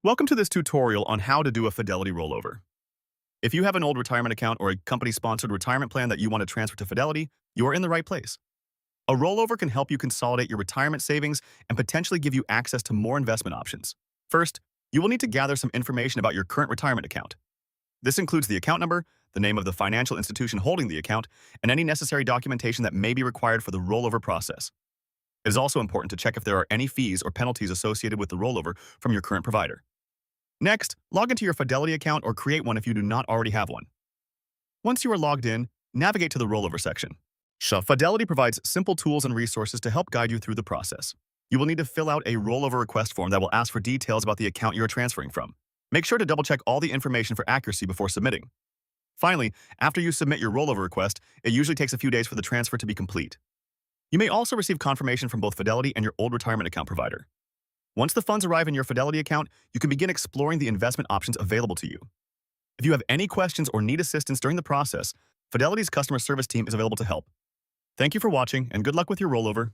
Welcome to this tutorial on how to do a Fidelity rollover. If you have an old retirement account or a company-sponsored retirement plan that you want to transfer to Fidelity, you are in the right place. A rollover can help you consolidate your retirement savings and potentially give you access to more investment options. First, you will need to gather some information about your current retirement account. This includes the account number, the name of the financial institution holding the account, and any necessary documentation that may be required for the rollover process. It is also important to check if there are any fees or penalties associated with the rollover from your current provider. Next, log into your Fidelity account or create one if you do not already have one. Once you are logged in, navigate to the rollover section. Fidelity provides simple tools and resources to help guide you through the process. You will need to fill out a rollover request form that will ask for details about the account you are transferring from. Make sure to double-check all the information for accuracy before submitting. Finally, after you submit your rollover request, it usually takes a few days for the transfer to be complete. You may also receive confirmation from both Fidelity and your old retirement account provider. Once the funds arrive in your Fidelity account, you can begin exploring the investment options available to you. If you have any questions or need assistance during the process, Fidelity's customer service team is available to help. Thank you for watching, and good luck with your rollover.